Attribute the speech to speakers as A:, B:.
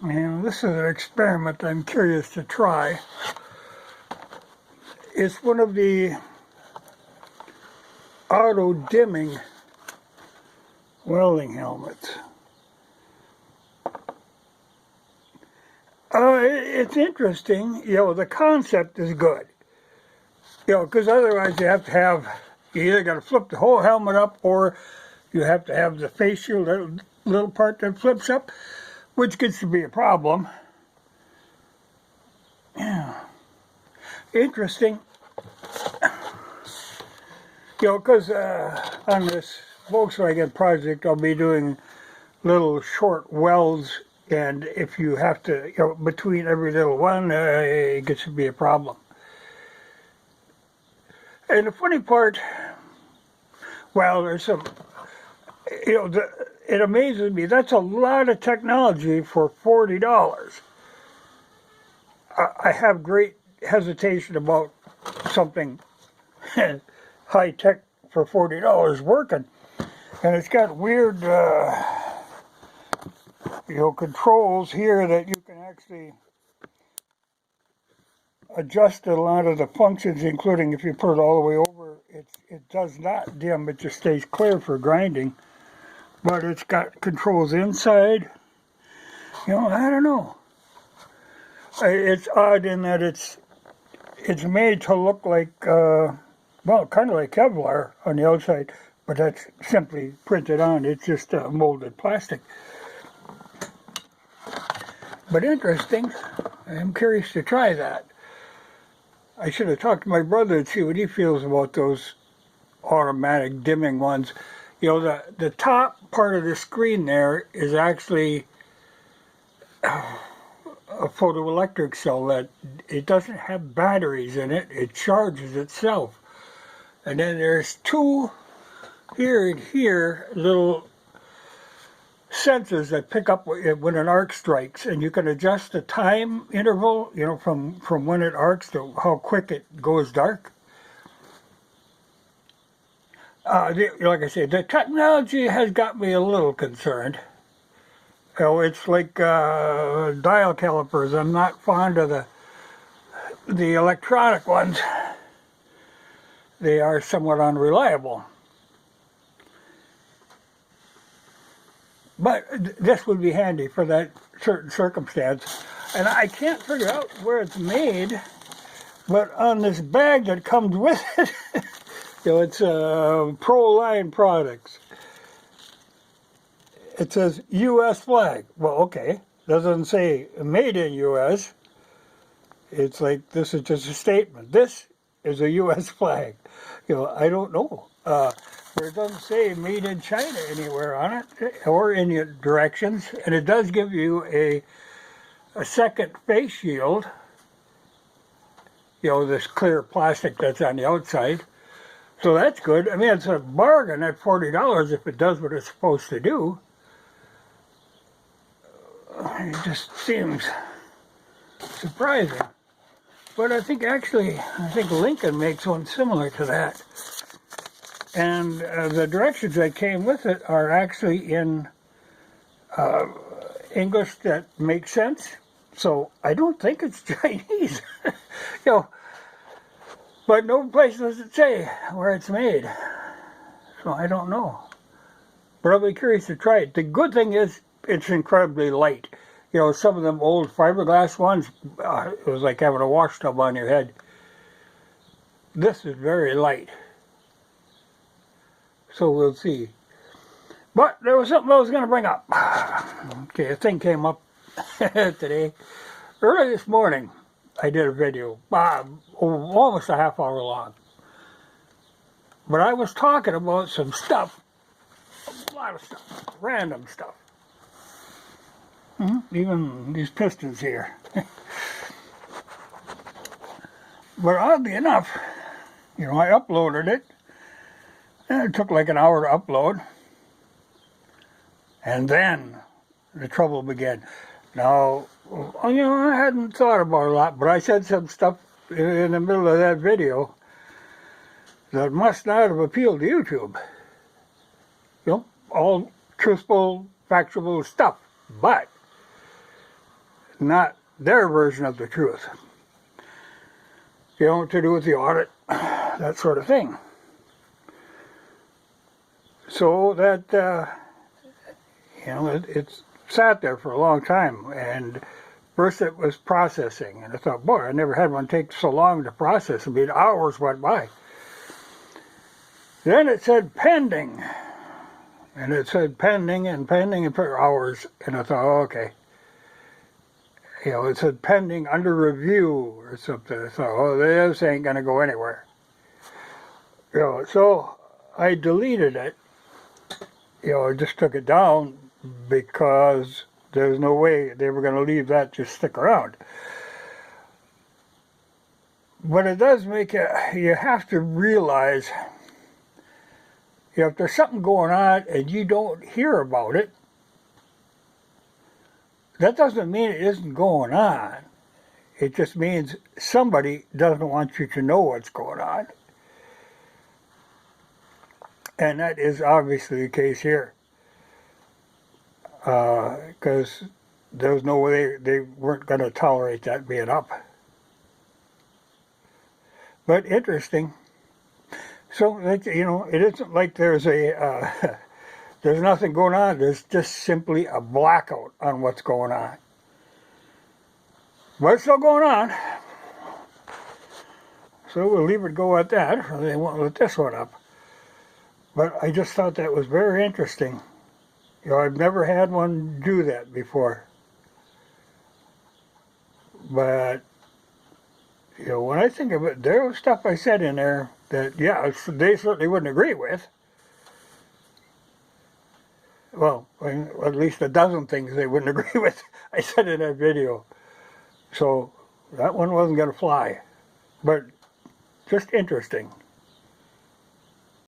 A: And this is an experiment I'm curious to try. It's one of the auto-dimming welding helmets. It's interesting, the concept is good. Because otherwise you either got to flip the whole helmet up, or you have to have the face shield, little part that flips up, which gets to be a problem. Yeah. Interesting. Because on this Volkswagen project, I'll be doing little short welds, and if you have to, between every little one, it gets to be a problem. And the funny part, well, there's some, it amazes me. That's a lot of technology for $40. I have great hesitation about something high tech for $40 working, and it's got weird, controls here that you can actually adjust a lot of the functions, including if you put it all the way over, it does not dim, it just stays clear for grinding. But it's got controls inside. I don't know. It's odd in that it's made to look like, kind of like Kevlar on the outside, but that's simply printed on. It's just molded plastic. But interesting. I'm curious to try that. I should have talked to my brother and see what he feels about those automatic dimming ones. The top part of the screen there is actually a photoelectric cell that it doesn't have batteries in it. It charges itself. And then there's two here and here little sensors that pick up when an arc strikes, and you can adjust the time interval, from when it arcs to how quick it goes dark. Like I said, the technology has got me a little concerned. It's like dial calipers. I'm not fond of the electronic ones. They are somewhat unreliable. But this would be handy for that certain circumstance. And I can't figure out where it's made, but on this bag that comes with it, it's Pro-Line Products. It says U.S. flag. Well, okay. Doesn't say made in U.S. It's like this is just a statement. This is a U.S. flag. I don't know. It doesn't say made in China anywhere on it, or any directions, and it does give you a second face shield, this clear plastic that's on the outside, so that's good. I mean, it's a bargain at $40 if it does what it's supposed to do. It just seems surprising, but I think Lincoln makes one similar to that. And the directions that came with it are actually in English that makes sense. So I don't think it's Chinese. But no place does it say where it's made. So I don't know. But I'll be curious to try it. The good thing is it's incredibly light. Some of them old fiberglass ones, it was like having a wash tub on your head. This is very light. So we'll see. But there was something I was going to bring up. Okay, a thing came up today. Early this morning, I did a video, almost a half hour long. But I was talking about some stuff, a lot of stuff, random stuff. Even these pistons here. But oddly enough, I uploaded it. And it took like an hour to upload. And then the trouble began. Now, I hadn't thought about a lot, but I said some stuff in the middle of that video that must not have appealed to YouTube. All truthful, factual stuff. But not their version of the truth. You know, to do with the audit, that sort of thing. So that, you know, it sat there for a long time, and first it was processing, and I thought, boy, I never had one take so long to process. I mean, hours went by. Then it said pending, and it said pending and pending for hours, and I thought, oh, okay. You know, it said pending under review or something. I thought, oh, this ain't going to go anywhere. You know, so I deleted it. You know, I just took it down because there's no way they were going to leave that to stick around. But it does make it, you have to realize, you know, if there's something going on and you don't hear about it, that doesn't mean it isn't going on. It just means somebody doesn't want you to know what's going on. And that is obviously the case here. Because there was no way they weren't going to tolerate that being up. But interesting. So, you know, it isn't like there's a there's nothing going on. There's just simply a blackout on what's going on. But it's still going on. So we'll leave it go at that, or they won't let this one up. But I just thought that was very interesting. You know, I've never had one do that before. But, you know, when I think of it, there was stuff I said in there that, yeah, they certainly wouldn't agree with. Well, at least a dozen things they wouldn't agree with, I said in that video. So that one wasn't going to fly. But just interesting.